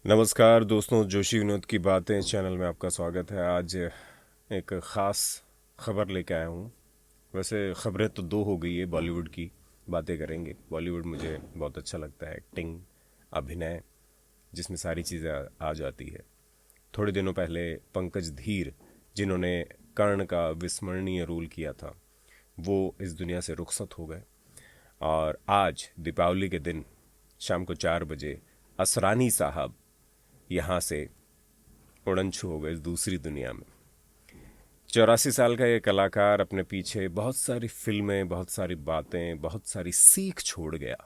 नमस्कार दोस्तों, जोशी विनोद की बातें चैनल में आपका स्वागत है। आज एक ख़ास खबर लेके आया हूँ। वैसे खबरें तो दो हो गई है, बॉलीवुड की बातें करेंगे। बॉलीवुड मुझे बहुत अच्छा लगता है, एक्टिंग, अभिनय, जिसमें सारी चीज़ें आ जाती है। थोड़े दिनों पहले पंकज धीर, जिन्होंने कर्ण का विस्मरणीय रोल किया था, वो इस दुनिया से रुखसत हो गए। और आज दीपावली के दिन शाम को 4 बजे असरानी साहब यहाँ से उड़न छू हो गए इस दूसरी दुनिया में। 84 साल का ये कलाकार अपने पीछे बहुत सारी फिल्में, बहुत सारी बातें, बहुत सारी सीख छोड़ गया।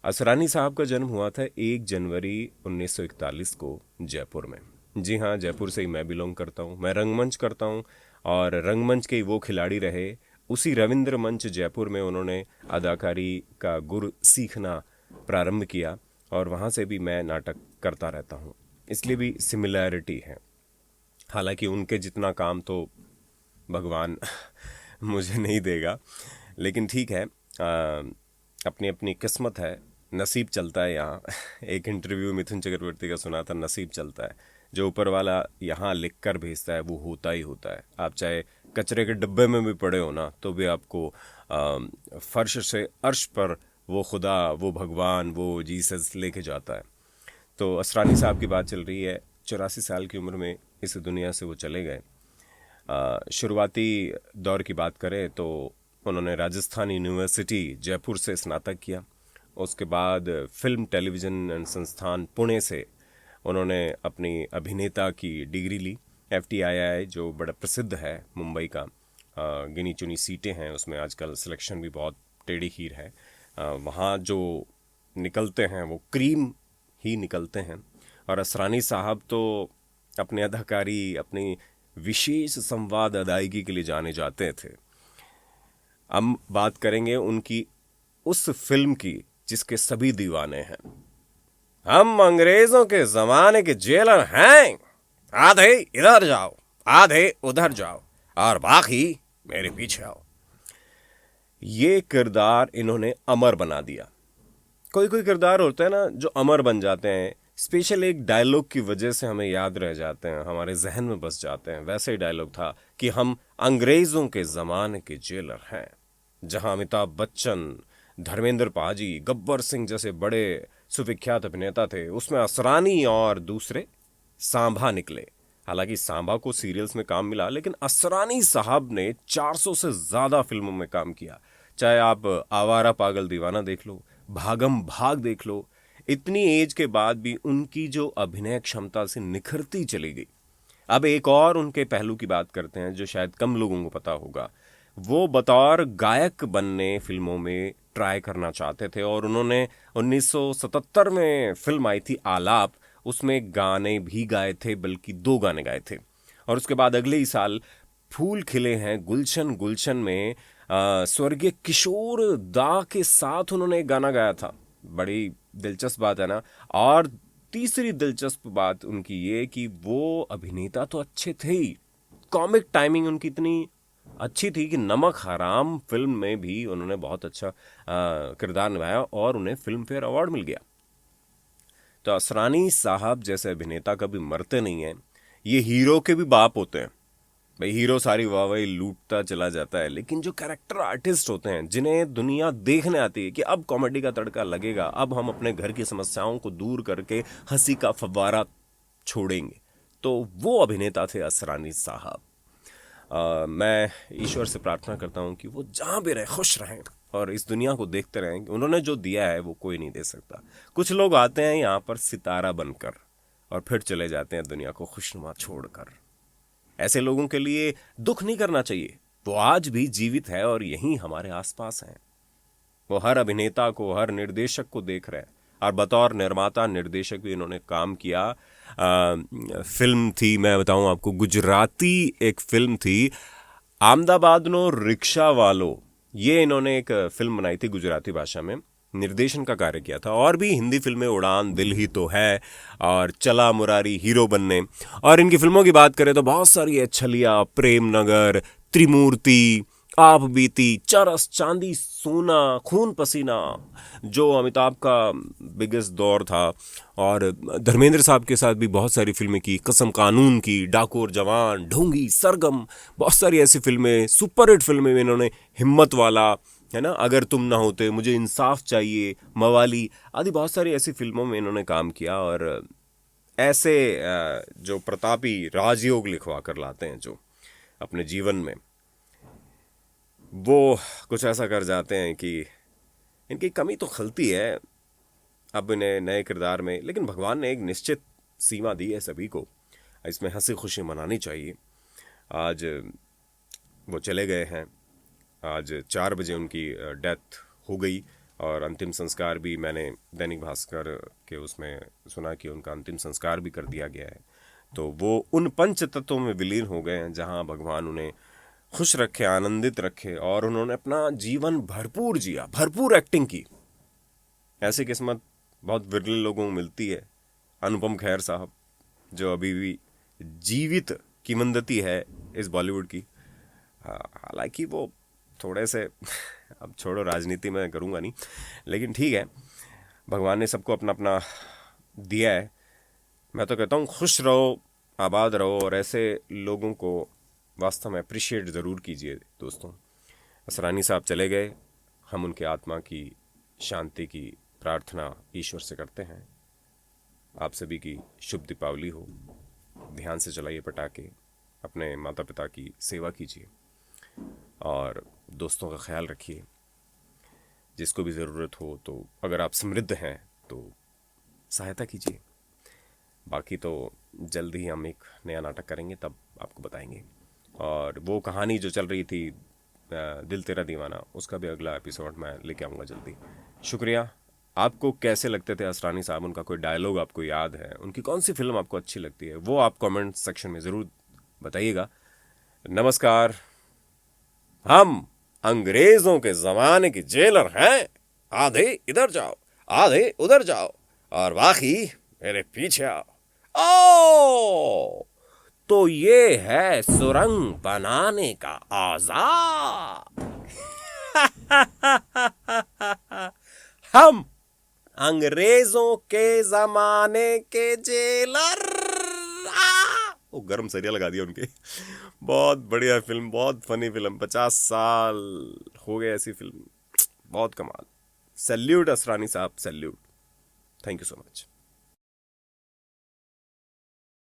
असरानी साहब का जन्म हुआ था 1 जनवरी 1941 को जयपुर में। जी हाँ, जयपुर से ही मैं बिलोंग करता हूँ। मैं रंगमंच करता हूँ और रंगमंच के ही वो खिलाड़ी रहे। उसी रविंद्र मंच जयपुर में उन्होंने अदाकारी का गुर सीखना प्रारंभ किया और वहाँ से भी मैं नाटक करता रहता हूँ, इसलिए भी सिमिलैरिटी है। हालांकि उनके जितना काम तो भगवान मुझे नहीं देगा, लेकिन ठीक है, अपनी अपनी किस्मत है, नसीब चलता है यहाँ। एक इंटरव्यू मिथुन चक्रवर्ती का सुना था, नसीब चलता है। जो ऊपर वाला यहाँ लिख कर भेजता है वो होता ही होता है। आप चाहे कचरे के डब्बे में भी पड़े हो ना, तो भी आपको फर्श से अर्श पर वो खुदा, वो भगवान, वो जीसस लेके जाता है। तो असरानी साहब की बात चल रही है। 84 साल की उम्र में इस दुनिया से वो चले गए। शुरुआती दौर की बात करें तो उन्होंने राजस्थान यूनिवर्सिटी जयपुर से स्नातक किया। उसके बाद फिल्म टेलीविज़न एंड संस्थान पुणे से उन्होंने अपनी अभिनेता की डिग्री ली। FTII जो बड़ा प्रसिद्ध है मुंबई का, गिनी चुनी सीटें हैं उसमें, आजकल सिलेक्शन भी बहुत टेढ़ी खीर है। वहाँ जो निकलते हैं वो क्रीम ही निकलते हैं। और असरानी साहब तो अपने अदाकारी, अपनी विशेष संवाद अदायगी के लिए जाने जाते थे। हम बात करेंगे उनकी उस फिल्म की जिसके सभी दीवाने हैं। हम अंग्रेजों के जमाने के जेलर हैं, आधे इधर जाओ, आधे उधर जाओ और बाकी मेरे पीछे आओ। ये किरदार इन्होंने अमर बना दिया। कोई कोई किरदार होते हैं ना जो अमर बन जाते हैं, स्पेशल एक डायलॉग की वजह से हमें याद रह जाते हैं, हमारे जहन में बस जाते हैं। वैसे ही डायलॉग था कि हम अंग्रेजों के जमाने के जेलर हैं। जहां अमिताभ बच्चन, धर्मेंद्र पाजी, गब्बर सिंह जैसे बड़े सुविख्यात अभिनेता थे, उसमें असरानी और दूसरे सांभा निकले। हालांकि सांभा को सीरियल्स में काम मिला, लेकिन असरानी साहब ने 400 से ज्यादा फिल्मों में काम किया। चाहे आप आवारा पागल दीवाना देख लो, भागम भाग देख लो, इतनी एज के बाद भी उनकी जो अभिनय क्षमता से निखरती चली गई। अब एक और उनके पहलू की बात करते हैं जो शायद कम लोगों को पता होगा। वो बतौर गायक बनने फिल्मों में ट्राई करना चाहते थे और उन्होंने 1977 में फिल्म आई थी आलाप, उसमें गाने भी गाए थे, बल्कि 2 गाने गाए थे। और उसके बाद अगले ही साल फूल खिले हैं गुलशन गुलशन में स्वर्गीय किशोर दा के साथ उन्होंने एक गाना गाया था। बड़ी दिलचस्प बात है ना। और तीसरी दिलचस्प बात उनकी ये कि वो अभिनेता तो अच्छे थे ही, कॉमिक टाइमिंग उनकी इतनी अच्छी थी कि नमक हराम फिल्म में भी उन्होंने बहुत अच्छा किरदार निभाया और उन्हें फिल्म फेयर अवार्ड मिल गया। तो असरानी साहब जैसे अभिनेता कभी मरते नहीं हैं। ये हीरो के भी बाप होते हैं। भाई हीरो सारी वाहवाही लूटता चला जाता है, लेकिन जो कैरेक्टर आर्टिस्ट होते हैं, जिन्हें दुनिया देखने आती है कि अब कॉमेडी का तड़का लगेगा, अब हम अपने घर की समस्याओं को दूर करके हंसी का फव्वारा छोड़ेंगे, तो वो अभिनेता थे असरानी साहब। मैं ईश्वर से प्रार्थना करता हूँ कि वो जहाँ भी रहे खुश रहें और इस दुनिया को देखते रहें कि उन्होंने जो दिया है वो कोई नहीं दे सकता। कुछ लोग आते हैं यहाँ पर सितारा बनकर और फिर चले जाते हैं दुनिया को खुशनुमा छोड़कर। ऐसे लोगों के लिए दुख नहीं करना चाहिए। वो आज भी जीवित है और यहीं हमारे आसपास हैं। वो हर अभिनेता को, हर निर्देशक को देख रहे हैं और बतौर निर्माता निर्देशक भी इन्होंने काम किया। फिल्म थी, मैं बताऊं आपको, गुजराती एक फिल्म थी, आमदाबाद नो रिक्शा वालो। ये इन्होंने एक फिल्म बनाई थी गुजराती भाषा में, निर्देशन का कार्य किया था। और भी हिंदी फिल्में, उड़ान, दिल ही तो है और चला मुरारी हीरो बनने। और इनकी फिल्मों की बात करें तो बहुत सारी है, छलिया, प्रेम नगर, त्रिमूर्ति, आप बीती, चरस चांदी सोना, खून पसीना, जो अमिताभ का बिगेस्ट दौर था। और धर्मेंद्र साहब के साथ भी बहुत सारी फिल्में की, कसम कानून की, डाकू और जवान, ढोंगी, सरगम, बहुत सारी ऐसी फिल्में, सुपर हिट फिल्में में इन्होंने, हिम्मत वाला, है ना, अगर तुम ना होते, मुझे इंसाफ चाहिए, मवाली आदि बहुत सारी ऐसी फिल्मों में इन्होंने काम किया। और ऐसे जो प्रतापी राजयोग लिखवा कर लाते हैं जो अपने जीवन में, वो कुछ ऐसा कर जाते हैं कि इनकी कमी तो खलती है अब इन्हें नए किरदार में, लेकिन भगवान ने एक निश्चित सीमा दी है सभी को, इसमें हंसी खुशी मनानी चाहिए। आज वो चले गए हैं, आज 4 बजे उनकी डेथ हो गई, और अंतिम संस्कार भी मैंने दैनिक भास्कर के उसमें सुना कि उनका अंतिम संस्कार भी कर दिया गया है। तो वो उन पंच तत्वों में विलीन हो गए हैं जहाँ भगवान उन्हें खुश रखे, आनंदित रखे, और उन्होंने अपना जीवन भरपूर जिया, भरपूर एक्टिंग की। ऐसी किस्मत बहुत विरले लोगों को मिलती है। अनुपम खेर साहब जो अभी भी जीवित किंवदंती है इस बॉलीवुड की। हालांकि वो थोड़े से अब छोड़ो, राजनीति में करूँगा नहीं, लेकिन ठीक है, भगवान ने सबको अपना अपना दिया है। मैं तो कहता हूँ खुश रहो, आबाद रहो, और ऐसे लोगों को वास्तव में अप्रिशिएट ज़रूर कीजिए दोस्तों। असरानी साहब चले गए, हम उनके आत्मा की शांति की प्रार्थना ईश्वर से करते हैं। आप सभी की शुभ दीपावली हो, ध्यान से चलाइए पटाखे, अपने माता पिता की सेवा कीजिए, और दोस्तों का ख्याल रखिए। जिसको भी ज़रूरत हो, तो अगर आप समृद्ध हैं तो सहायता कीजिए। बाकी तो जल्द ही हम एक नया नाटक करेंगे, तब आपको बताएंगे। और वो कहानी जो चल रही थी दिल तेरा दीवाना, उसका भी अगला एपिसोड मैं लेके आऊँगा जल्दी। शुक्रिया। आपको कैसे लगते थे असरानी साहब, उनका कोई डायलॉग आपको याद है, उनकी कौन सी फिल्म आपको अच्छी लगती है, वो आप कमेंट सेक्शन में ज़रूर बताइएगा। नमस्कार। हम अंग्रेजों के ज़माने के जेलर हैं। आधे इधर जाओ, आधे उधर जाओ, और बाकी मेरे पीछे आओ। ओ, तो ये है सुरंग बनाने का औजार। हम अंग्रेजों के जमाने के जेलर। वो गरम सरिया लगा दिया उनके। बहुत बढ़िया फिल्म, बहुत फनी फिल्म, 50 साल हो गए ऐसी फिल्म, बहुत कमाल। सैल्यूट असरानी साहब, salute. Thank you so much.